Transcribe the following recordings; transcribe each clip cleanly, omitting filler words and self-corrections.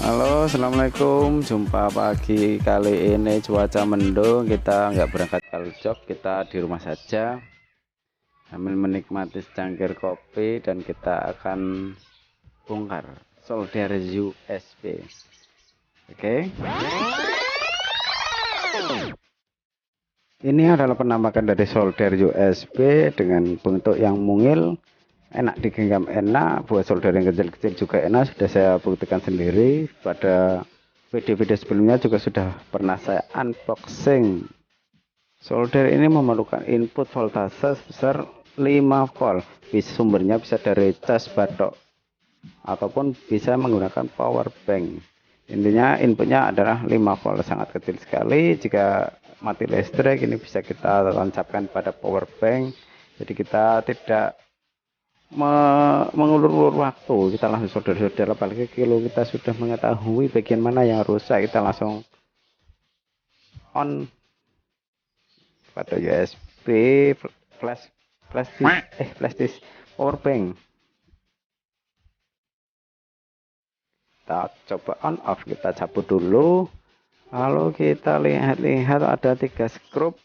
Halo, assalamualaikum. Jumpa pagi kali ini cuaca mendung. Kita nggak berangkat jog, kita di rumah saja sambil menikmati secangkir kopi dan kita akan bongkar solder USB. Oke, ini adalah penampakan dari solder USB dengan bentuk yang mungil, enak digenggam, enak buat solder yang kecil-kecil juga enak. Sudah saya buktikan sendiri pada video-video sebelumnya, juga sudah pernah saya unboxing. Solder ini memerlukan input voltase sebesar 5 volt. Sumbernya bisa dari cas batok ataupun bisa menggunakan power bank. Intinya inputnya adalah 5 volt, sangat kecil sekali. Jika mati listrik ini bisa kita tancapkan pada power bank. Jadi kita tidak mengulur-ulur waktu, kita langsung solder-solder. Apalagi kalau kita sudah mengetahui bagian mana yang rusak, kita langsung on pada USB flash flash disk, flash disk power bank. Kita coba on off, kita cabut dulu, lalu kita lihat-lihat ada 3 skrup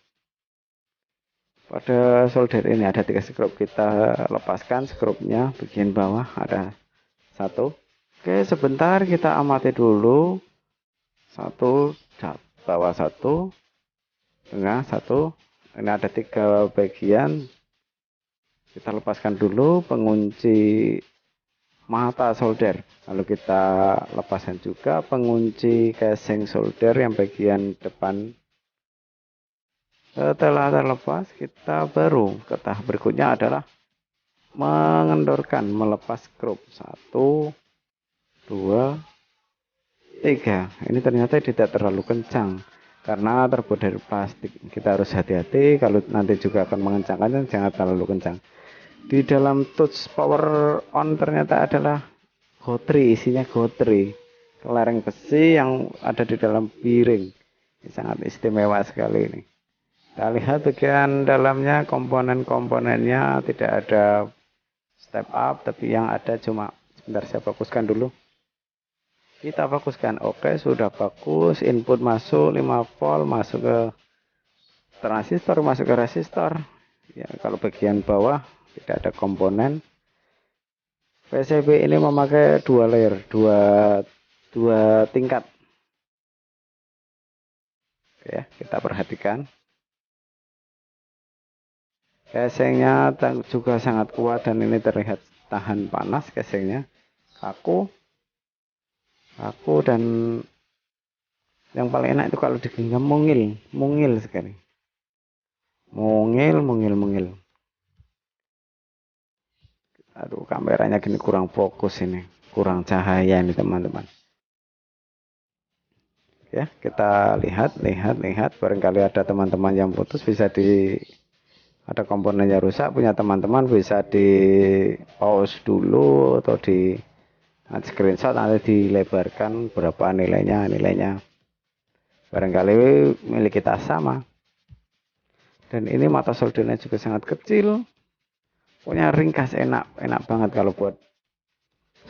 pada solder ini. Ada 3 skrup, kita lepaskan skrupnya bagian bawah, ada 1. Oke, sebentar kita amati dulu. 1, bawah 1, tengah 1. Ini ada 3 bagian. Kita lepaskan dulu pengunci mata solder, lalu kita lepaskan juga pengunci casing solder yang bagian depan. Setelah terlepas, kita baru ke tahap berikutnya adalah mengendorkan, melepas skrup. 1, 2, 3. Ini ternyata tidak terlalu kencang karena terbuat dari plastik. Kita harus hati-hati kalau nanti juga akan mengencangkannya, jangan terlalu kencang. Di dalam touch power on ternyata adalah gotri, isinya gotri, kelereng besi yang ada di dalam piring. Ini sangat istimewa sekali ini. Kita lihat bagian dalamnya, komponen-komponennya tidak ada step up, tapi yang ada cuma, sebentar saya fokuskan dulu. Kita fokuskan, oke, sudah bagus. Input masuk 5 volt, masuk ke transistor, masuk ke resistor. Ya, kalau bagian bawah tidak ada komponen. PCB ini memakai 2 layer, dua tingkat. Ya, kita perhatikan. Casingnya juga sangat kuat dan ini terlihat tahan panas casingnya. Kaku dan yang paling enak itu kalau digenggam mungil sekali. Mungil. Aduh, kameranya gini kurang fokus ini, kurang cahaya ini teman-teman. Ya, kita lihat. Barangkali ada teman-teman yang putus, bisa ada komponennya rusak, punya teman-teman bisa di pause dulu atau di screenshot, nanti dilebarkan berapa nilainya. Barangkali milik kita sama. Dan ini mata soldernya juga sangat kecil. Punya ringkas, enak banget kalau buat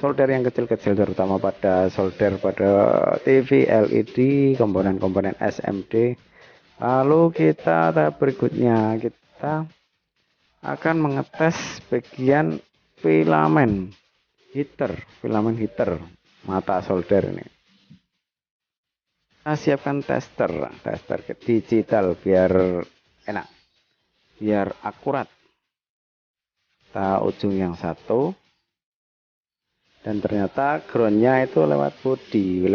solder yang kecil-kecil, terutama pada solder pada TV, LED, komponen-komponen SMD. Lalu kita tahap berikutnya, kita akan mengetes bagian filamen heater mata solder ini. Kita siapkan tester digital biar enak, biar akurat. Kita ujung yang 1, dan ternyata groundnya itu lewat body,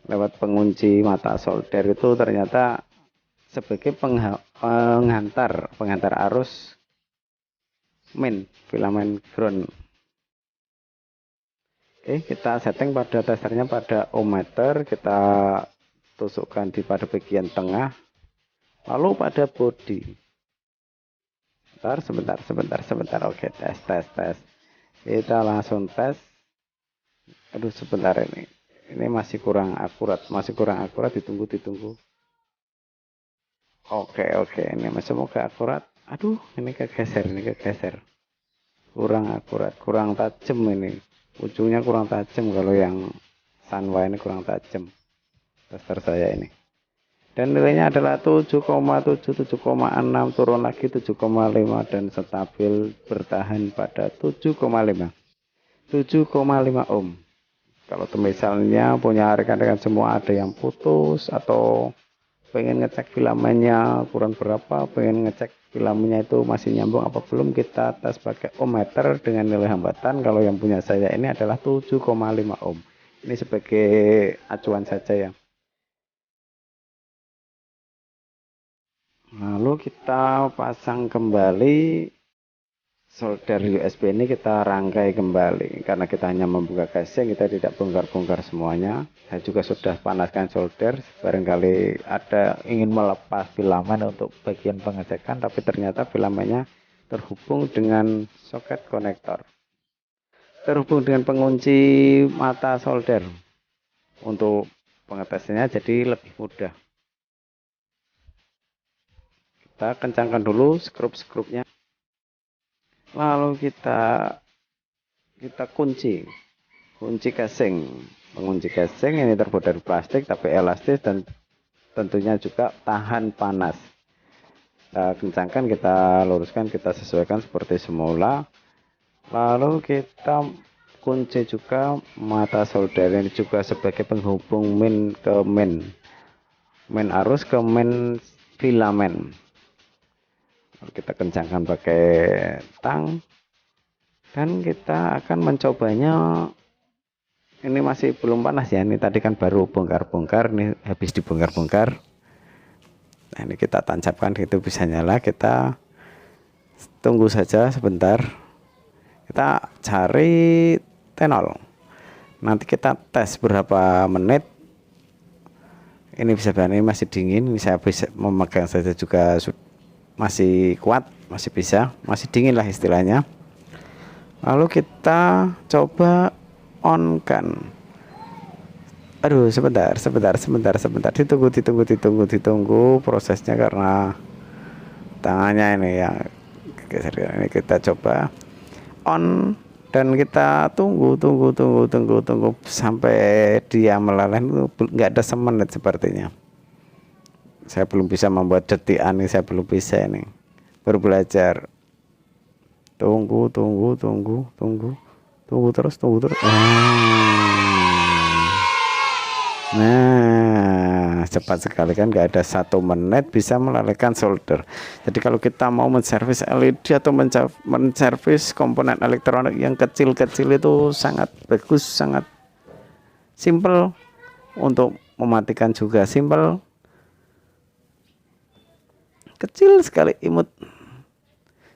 lewat pengunci mata solder itu ternyata sebagai penghantar arus main filamen ground. Oke, kita setting pada testernya pada ohmmeter, kita tusukkan pada bagian tengah, lalu pada body. Sebentar. Oke, tes. Kita langsung tes. Aduh, sebentar ini. Ini masih kurang akurat, ditunggu. Oke, ini masih mau ke akurat. Aduh, ini kegeser. Kurang akurat, kurang tajam ini. Ujungnya kurang tajam kalau yang Sanwa ini kurang tajam tester saya ini. Dan nilainya adalah 7,7, 7,6, turun lagi 7,5 dan stabil bertahan pada 7,5. 7,5 ohm. Kalau misalnya punya rekan-rekan semua ada yang putus atau pengen ngecek filamennya kurang berapa, pengen ngecek filamennya itu masih nyambung apa belum, kita tes pakai ohmmeter dengan nilai hambatan. Kalau yang punya saya ini adalah 7,5 ohm. Ini sebagai acuan saja ya. Lalu kita pasang kembali solder USB ini, kita rangkai kembali karena kita hanya membuka casing, kita tidak bongkar-bongkar semuanya. Saya juga sudah panaskan solder, barangkali ada ingin melepas filamen untuk bagian pengecekan, tapi ternyata filamennya terhubung dengan soket konektor, terhubung dengan pengunci mata solder. Untuk pengetesannya jadi lebih mudah. Kita kencangkan dulu skrup-skrupnya, lalu kita kunci casing. Pengunci casing ini terbuat dari plastik tapi elastis dan tentunya juga tahan panas. Kita kencangkan, kita luruskan, kita sesuaikan seperti semula. Lalu kita kunci juga mata solder ini juga sebagai penghubung main ke main arus ke main filamen. Lalu kita kencangkan pakai tang dan kita akan mencobanya. Ini masih belum panas ya, ini tadi kan baru bongkar-bongkar, ini habis dibongkar-bongkar. Nah, ini kita tancapkan, itu bisa nyala. Kita tunggu saja sebentar, kita cari tenol, nanti kita tes berapa menit. Ini bisa, ini masih dingin, ini saya bisa memegang saja juga masih kuat, masih bisa, masih dingin lah istilahnya. Lalu kita coba on kan. Aduh, sebentar, ditunggu prosesnya karena tangannya ini ya. Ini kita coba on dan kita tunggu sampai dia meleleh. Nggak ada semenit sepertinya. Saya belum bisa membuat detikan ini, saya belum bisa ini, baru belajar. Tunggu terus. Nah, cepat sekali kan, nggak ada 1 menit bisa melelehkan solder. Jadi kalau kita mau menservis LED atau menservis komponen elektronik yang kecil-kecil itu sangat bagus, sangat simple. Untuk mematikan juga simple, kecil sekali, imut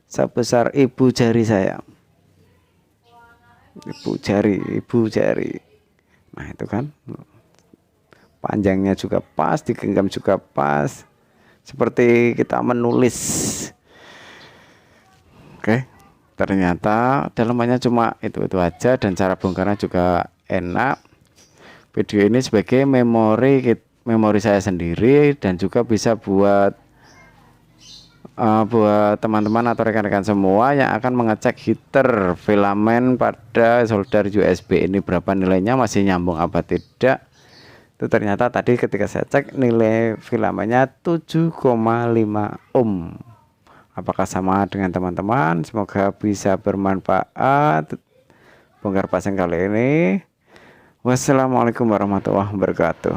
sebesar ibu jari saya. Ibu jari. Nah, itu kan panjangnya juga pas, digenggam juga pas, seperti kita menulis. Oke, ternyata dalamannya cuma itu aja, dan cara bongkarnya juga enak. Video ini sebagai memori saya sendiri, dan juga bisa buat teman-teman atau rekan-rekan semua yang akan mengecek heater filamen pada solder USB ini, berapa nilainya, masih nyambung apa tidak. Itu ternyata tadi ketika saya cek nilai filamennya 7,5 ohm. Apakah sama dengan teman-teman? Semoga bisa bermanfaat bongkar pasang kali ini. Wassalamualaikum warahmatullahi wabarakatuh.